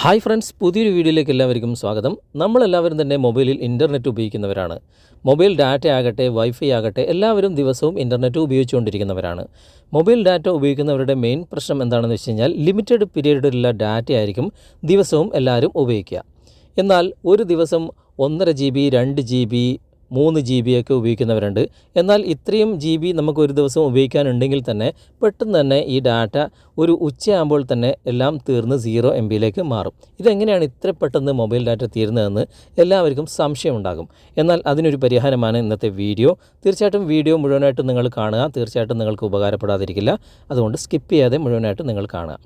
Hi friends, പുതിയൊരു വീഡിയോയിലേക്ക് എല്ലാവർക്കും സ്വാഗതം. നമ്മളെല്ലാവരും തന്നെ മൊബൈലിൽ ഇൻ്റർനെറ്റ് ഉപയോഗിക്കുന്നവരാണ്. മൊബൈൽ ഡാറ്റ ആകട്ടെ, വൈഫൈ ആകട്ടെ, എല്ലാവരും ദിവസവും ഇൻ്റർനെറ്റ് ഉപയോഗിച്ചുകൊണ്ടിരിക്കുന്നവരാണ്. മൊബൈൽ ഡാറ്റ ഉപയോഗിക്കുന്നവരുടെ മെയിൻ പ്രശ്നം എന്താണെന്ന് വെച്ച് കഴിഞ്ഞാൽ ലിമിറ്റഡ് പീരീഡിലുള്ള ഡാറ്റ ആയിരിക്കും ദിവസവും എല്ലാവരും ഉപയോഗിക്കുക. എന്നാൽ ഒരു ദിവസം 1.5 GB, 2 GB, 3 GB ഒക്കെ ഉപയോഗിക്കുന്നവരുണ്ട്. എന്നാൽ ഇത്രയും GB നമുക്ക് ഒരു ദിവസം ഉപയോഗിക്കാനുണ്ടെങ്കിൽ തന്നെ പെട്ടെന്ന് തന്നെ ഈ ഡാറ്റ ഒരു ഉച്ചയാകുമ്പോൾ തന്നെ എല്ലാം തീർന്ന് 0 MB മാറും. ഇതെങ്ങനെയാണ് ഇത്ര പെട്ടെന്ന് മൊബൈൽ ഡാറ്റ തീരുന്നതെന്ന് എല്ലാവർക്കും സംശയമുണ്ടാകും. എന്നാൽ അതിനൊരു പരിഹാരമാണ് ഇന്നത്തെ വീഡിയോ. തീർച്ചയായിട്ടും വീഡിയോ മുഴുവനായിട്ട് നിങ്ങൾ കാണുക. തീർച്ചയായിട്ടും നിങ്ങൾക്ക് ഉപകാരപ്പെടാതിരിക്കില്ല. അതുകൊണ്ട് സ്കിപ്പ് ചെയ്യാതെ മുഴുവനായിട്ട് നിങ്ങൾ കാണുക.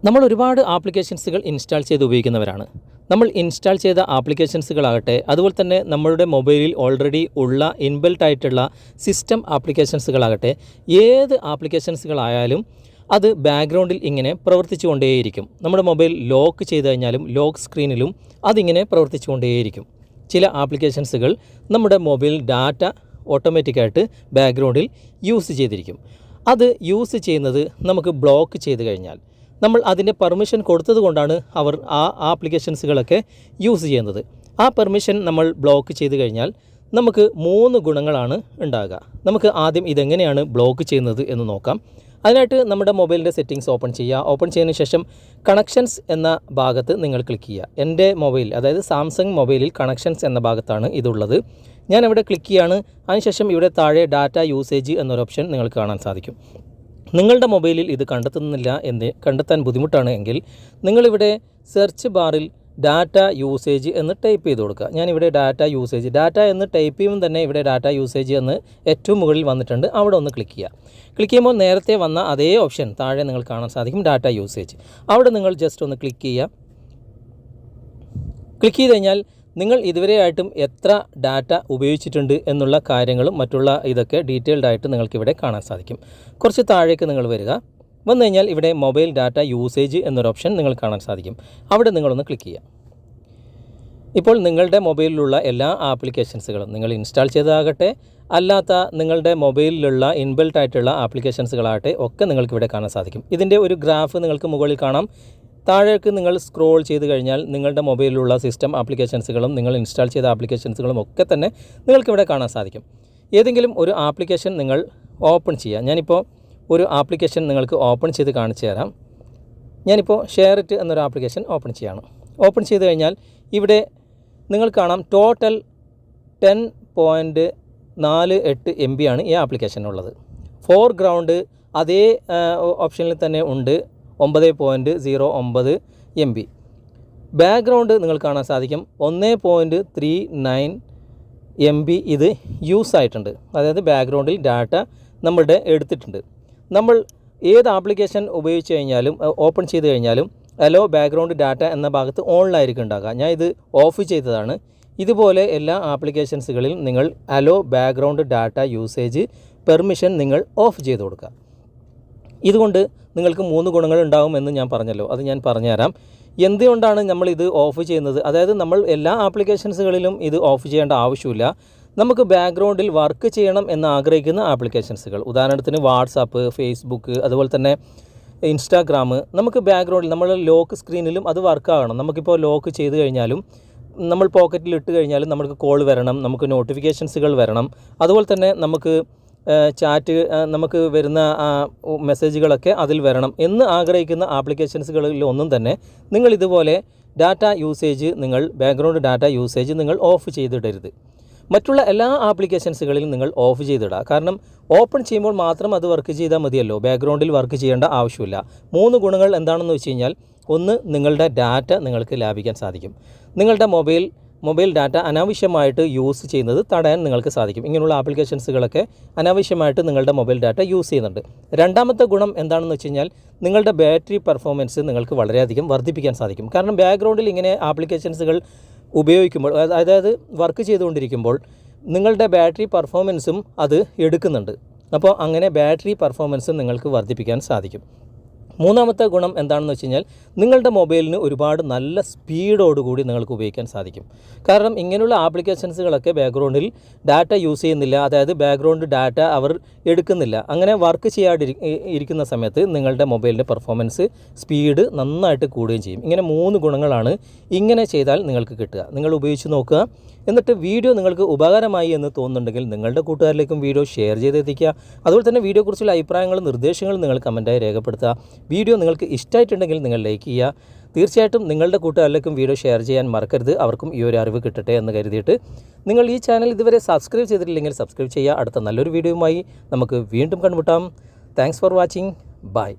നമ്മൾ ഒരുപാട് ആപ്ലിക്കേഷൻസുകൾ ഇൻസ്റ്റാൾ ചെയ്ത് ഉപയോഗിക്കുന്നവരാണ്. നമ്മൾ ഇൻസ്റ്റാൾ ചെയ്ത ആപ്ലിക്കേഷൻസുകളാകട്ടെ, അതുപോലെ തന്നെ നമ്മളുടെ മൊബൈലിൽ ഓൾറെഡി ഉള്ള ഇൻബിൽറ്റ് ആയിട്ടുള്ള സിസ്റ്റം ആപ്ലിക്കേഷൻസുകളാകട്ടെ, ഏത് ആപ്ലിക്കേഷൻസുകളായാലും അത് ബാക്ക്ഗ്രൗണ്ടിൽ ഇങ്ങനെ പ്രവർത്തിച്ചു കൊണ്ടേയിരിക്കും. നമ്മുടെ മൊബൈൽ ലോക്ക് ചെയ്ത് കഴിഞ്ഞാലും ലോക്ക് സ്ക്രീനിലും അതിങ്ങനെ പ്രവർത്തിച്ചു കൊണ്ടേയിരിക്കും. ചില ആപ്ലിക്കേഷൻസുകൾ നമ്മുടെ മൊബൈൽ ഡാറ്റ ഓട്ടോമാറ്റിക്കായിട്ട് ബാക്ക്ഗ്രൗണ്ടിൽ യൂസ് ചെയ്തിരിക്കും. അത് യൂസ് ചെയ്യുന്നത് നമുക്ക് ബ്ലോക്ക് ചെയ്ത് കഴിഞ്ഞാൽ, നമ്മൾ അതിൻ്റെ പെർമിഷൻ കൊടുത്തത് കൊണ്ടാണ് അവർ ആ ആപ്ലിക്കേഷൻസുകളൊക്കെ യൂസ് ചെയ്യുന്നത്. ആ പെർമിഷൻ നമ്മൾ ബ്ലോക്ക് ചെയ്ത് കഴിഞ്ഞാൽ നമുക്ക് 3 ഗുണങ്ങളാണ് ഉണ്ടാകുക. നമുക്ക് ആദ്യം ഇതെങ്ങനെയാണ് ബ്ലോക്ക് ചെയ്യുന്നത് എന്ന് നോക്കാം. അതിനായിട്ട് നമ്മുടെ മൊബൈലിൻ്റെ സെറ്റിങ്സ് ഓപ്പൺ ചെയ്യുക. ഓപ്പൺ ചെയ്തതിന് ശേഷം കണക്ഷൻസ് എന്ന ഭാഗത്ത് നിങ്ങൾ ക്ലിക്ക് ചെയ്യുക. എൻ്റെ മൊബൈൽ, അതായത് സാംസങ് മൊബൈലിൽ കണക്ഷൻസ് എന്ന ഭാഗത്താണ് ഇതുള്ളത്. ഞാൻ ഇവിടെ ക്ലിക്ക് ചെയ്യുകയാണ്. അതിനുശേഷം ഇവിടെ താഴെ ഡാറ്റ യൂസേജ് എന്നൊരു ഓപ്ഷൻ നിങ്ങൾക്ക് കാണാൻ സാധിക്കും. നിങ്ങളുടെ മൊബൈലിൽ ഇത് കണ്ടെത്താൻ ബുദ്ധിമുട്ടാണ് എങ്കിൽ നിങ്ങളിവിടെ സെർച്ച് ബാറിൽ ഡാറ്റ യൂസേജ് എന്ന് ടൈപ്പ് ചെയ്ത് കൊടുക്കുക. ഞാനിവിടെ ഡാറ്റ യൂസേജ് എന്ന് ടൈപ്പ് ചെയ്യുമ്പോൾ തന്നെ ഇവിടെ ഡാറ്റ യൂസേജ് എന്ന് ഏറ്റവും മുകളിൽ വന്നിട്ടുണ്ട്. അവിടെ ഒന്ന് ക്ലിക്ക് ചെയ്യുക. ക്ലിക്ക് ചെയ്യുമ്പോൾ നേരത്തെ വന്ന അതേ ഓപ്ഷൻ താഴെ നിങ്ങൾ കാണാൻ സാധിക്കും, ഡാറ്റ യൂസേജ്. അവിടെ നിങ്ങൾ ജസ്റ്റ് ഒന്ന് ക്ലിക്ക് ചെയ്യുക. ക്ലിക്ക് ചെയ്ത് കഴിഞ്ഞാൽ നിങ്ങൾ ഇതുവരെയായിട്ടും എത്ര ഡാറ്റ ഉപയോഗിച്ചിട്ടുണ്ട് എന്നുള്ള കാര്യങ്ങളും മറ്റുള്ള ഇതൊക്കെ ഡീറ്റെയിൽഡ് ആയിട്ട് നിങ്ങൾക്കിവിടെ കാണാൻ സാധിക്കും. കുറച്ച് താഴേക്ക് നിങ്ങൾ വന്നു കഴിഞ്ഞാൽ ഇവിടെ മൊബൈൽ ഡാറ്റ യൂസേജ് എന്നൊരു ഓപ്ഷൻ നിങ്ങൾ കാണാൻ സാധിക്കും. അവിടെ നിങ്ങളൊന്ന് ക്ലിക്ക് ചെയ്യുക. ഇപ്പോൾ നിങ്ങളുടെ മൊബൈലിലുള്ള എല്ലാ ആപ്ലിക്കേഷൻസുകളും നിങ്ങൾ ഇൻസ്റ്റാൾ ചെയ്തതാകട്ടെ, അല്ലാത്ത നിങ്ങളുടെ മൊബൈലിലുള്ള ഇൻബിൽറ്റ് ആയിട്ടുള്ള ആപ്ലിക്കേഷൻസുകളാകട്ടെ ഒക്കെ നിങ്ങൾക്കിവിടെ കാണാൻ സാധിക്കും. ഇതിൻ്റെ ഒരു ഗ്രാഫ് നിങ്ങൾക്ക് മുകളിൽ കാണാം. താഴേക്ക് നിങ്ങൾ സ്ക്രോൾ ചെയ്ത് കഴിഞ്ഞാൽ നിങ്ങളുടെ മൊബൈലിലുള്ള സിസ്റ്റം ആപ്ലിക്കേഷൻസുകളും നിങ്ങൾ ഇൻസ്റ്റാൾ ചെയ്ത ആപ്ലിക്കേഷൻസുകളും ഒക്കെ തന്നെ നിങ്ങൾക്കിവിടെ കാണാൻ സാധിക്കും. ഏതെങ്കിലും ഒരു ആപ്ലിക്കേഷൻ നിങ്ങൾ ഓപ്പൺ ചെയ്യുക. ഞാനിപ്പോൾ ഒരു ആപ്ലിക്കേഷൻ നിങ്ങൾക്ക് ഓപ്പൺ ചെയ്ത് കാണിച്ചു തരാം. ഞാനിപ്പോൾ ഷെയർ ഇറ്റ് എന്നൊരു ആപ്ലിക്കേഷൻ ഓപ്പൺ ചെയ്യുകയാണ്. ഓപ്പൺ ചെയ്ത് കഴിഞ്ഞാൽ ഇവിടെ നിങ്ങൾ കാണാം ടോട്ടൽ 10.48 MB ആണ് ഈ ആപ്ലിക്കേഷനുള്ളത്. ഫോർഗ്രൗണ്ട് അതേ ഓപ്ഷനിൽ തന്നെ ഉണ്ട്, 9.09 MB. ബാക്ക്ഗ്രൗണ്ട് നിങ്ങൾ കാണാൻ സാധിക്കും 1.39 MB ഇത് യൂസ് ആയിട്ടുണ്ട്. അതായത് ബാക്ക്ഗ്രൗണ്ടിൽ ഡാറ്റ നമ്മളുടെ എടുത്തിട്ടുണ്ട്. നമ്മൾ ഏത് ആപ്ലിക്കേഷൻ ഉപയോഗിച്ച് കഴിഞ്ഞാലും ഓപ്പൺ ചെയ്ത് കഴിഞ്ഞാലും അലോ ബാക്ക്ഗ്രൗണ്ട് ഡാറ്റ എന്ന ഭാഗത്ത് ഓണിലായിരിക്കും ഉണ്ടാകുക. ഞാൻ ഇത് ഓഫ് ചെയ്തതാണ്. ഇതുപോലെ എല്ലാ ആപ്ലിക്കേഷൻസുകളിലും നിങ്ങൾ hello background data usage permission നിങ്ങൾ ഓഫ് ചെയ്ത് കൊടുക്കുക. ഇതുകൊണ്ട് നിങ്ങൾക്ക് 3 ഗുണങ്ങൾ ഉണ്ടാകുമെന്ന് ഞാൻ പറഞ്ഞല്ലോ. അത് ഞാൻ പറഞ്ഞുതരാം. എന്തുകൊണ്ടാണ് നമ്മളിത് ഓഫ് ചെയ്യുന്നത്? അതായത് നമ്മൾ എല്ലാ ആപ്ലിക്കേഷൻസുകളിലും ഇത് ഓഫ് ചെയ്യേണ്ട ആവശ്യമില്ല. നമുക്ക് ബാക്ക്ഗ്രൗണ്ടിൽ വർക്ക് ചെയ്യണം എന്ന് ആഗ്രഹിക്കുന്ന ആപ്ലിക്കേഷൻസുകൾ, ഉദാഹരണത്തിന് വാട്സാപ്പ്, ഫേസ്ബുക്ക്, അതുപോലെ തന്നെ ഇൻസ്റ്റാഗ്രാം, നമുക്ക് ബാക്ക്ഗ്രൗണ്ടിൽ നമ്മൾ ലോക്ക് സ്ക്രീനിലും അത് വർക്കാകണം. നമുക്കിപ്പോൾ ലോക്ക് ചെയ്ത് കഴിഞ്ഞാലും നമ്മൾ പോക്കറ്റിൽ ഇട്ട് കഴിഞ്ഞാലും നമുക്ക് കോൾ വരണം, നമുക്ക് നോട്ടിഫിക്കേഷൻസുകൾ വരണം, അതുപോലെ തന്നെ നമുക്ക് ചാറ്റ് നമുക്ക് വരുന്ന മെസ്സേജുകളൊക്കെ അതിൽ വരണം എന്ന് ആഗ്രഹിക്കുന്ന ആപ്ലിക്കേഷൻസുകളിൽ ഒന്നും തന്നെ നിങ്ങൾ ഇതുപോലെ data usage background data usage നിങ്ങൾ ഓഫ് ചെയ്തിടരുത്. മറ്റുള്ള എല്ലാ ആപ്ലിക്കേഷൻസുകളിലും നിങ്ങൾ ഓഫ് ചെയ്തിടുക. കാരണം ഓപ്പൺ ചെയ്യുമ്പോൾ മാത്രം അത് വർക്ക് ചെയ്താൽ മതിയല്ലോ, ബാക്ക്ഗ്രൗണ്ടിൽ വർക്ക് ചെയ്യേണ്ട ആവശ്യമില്ല. 3 ഗുണങ്ങൾ എന്താണെന്ന് വെച്ച് കഴിഞ്ഞാൽ, ഒന്ന്, നിങ്ങളുടെ ഡാറ്റ നിങ്ങൾക്ക് ലാഭിക്കാൻ സാധിക്കും. നിങ്ങളുടെ മൊബൈൽ ഡാറ്റ അനാവശ്യമായിട്ട് യൂസ് ചെയ്യുന്നത് തടയാൻ നിങ്ങൾക്ക് സാധിക്കും. ഇങ്ങനെയുള്ള ആപ്ലിക്കേഷൻസുകളൊക്കെ അനാവശ്യമായിട്ട് നിങ്ങളുടെ മൊബൈൽ ഡാറ്റ യൂസ് ചെയ്യുന്നുണ്ട്. രണ്ടാമത്തെ ഗുണം എന്താണെന്ന് വെച്ച് കഴിഞ്ഞാൽ, നിങ്ങളുടെ ബാറ്ററി പെർഫോമൻസ് നിങ്ങൾക്ക് വളരെയധികം വർദ്ധിപ്പിക്കാൻ സാധിക്കും. കാരണം ബാക്ക്ഗ്രൗണ്ടിൽ ഇങ്ങനെ ആപ്ലിക്കേഷൻസുകൾ ഉപയോഗിക്കുമ്പോൾ, അതായത് വർക്ക് ചെയ്തുകൊണ്ടിരിക്കുമ്പോൾ നിങ്ങളുടെ ബാറ്ററി പെർഫോമൻസും അത് എടുക്കുന്നുണ്ട്. അപ്പോൾ അങ്ങനെ ബാറ്ററി പെർഫോമൻസും നിങ്ങൾക്ക് വർദ്ധിപ്പിക്കാൻ സാധിക്കും. മൂന്നാമത്തെ ഗുണം എന്താണെന്ന് വെച്ച് കഴിഞ്ഞാൽ നിങ്ങളുടെ മൊബൈലിന് ഒരുപാട് നല്ല സ്പീഡോടുകൂടി നിങ്ങൾക്ക് ഉപയോഗിക്കാൻ സാധിക്കും. കാരണം ഇങ്ങനെയുള്ള ആപ്ലിക്കേഷൻസുകളൊക്കെ ബാക്ക്ഗ്രൗണ്ടിൽ ഡാറ്റ യൂസ് ചെയ്യുന്നില്ല, അതായത് ബാക്ക്ഗ്രൗണ്ട് ഡാറ്റ അവർ എടുക്കുന്നില്ല. അങ്ങനെ വർക്ക് ഇരിക്കുന്ന സമയത്ത് നിങ്ങളുടെ മൊബൈലിൻ്റെ പെർഫോമൻസ് സ്പീഡ് നന്നായിട്ട് കൂടുകയും ചെയ്യും. ഇങ്ങനെ 3 ഗുണങ്ങളാണ് ഇങ്ങനെ ചെയ്താൽ നിങ്ങൾക്ക് കിട്ടുക. നിങ്ങൾ ഉപയോഗിച്ച് നോക്കുക. എന്നിട്ട് വീഡിയോ നിങ്ങൾക്ക് ഉപകാരമായി എന്ന് തോന്നുന്നുണ്ടെങ്കിൽ നിങ്ങളുടെ കൂട്ടുകാരിലേക്കും വീഡിയോ ഷെയർ ചെയ്തെത്തിക്കുക. അതുപോലെ തന്നെ വീഡിയോയെക്കുറിച്ചുള്ള അഭിപ്രായങ്ങളും നിർദ്ദേശങ്ങളും നിങ്ങൾ കമൻറ്റായി രേഖപ്പെടുത്തുക. വീഡിയോ നിങ്ങൾക്ക് ഇഷ്ടമായിട്ടുണ്ടെങ്കിൽ നിങ്ങൾ ലൈക്ക് ചെയ്യുക. തീർച്ചയായിട്ടും നിങ്ങളുടെ കൂട്ടുകാരിലേക്കും വീഡിയോ ഷെയർ ചെയ്യാൻ മറക്കരുത്. അവർക്കും ഈ ഒരു അറിവ് കിട്ടട്ടെ എന്ന് കരുതിയിട്ട് നിങ്ങൾ ഈ ചാനൽ ഇതുവരെ സബ്സ്ക്രൈബ് ചെയ്തിട്ടില്ലെങ്കിൽ സബ്സ്ക്രൈബ് ചെയ്യുക. അടുത്ത നല്ലൊരു വീഡിയോയുമായി നമുക്ക് വീണ്ടും കണ്ടുമുട്ടാം. Thanks for watching. ബൈ.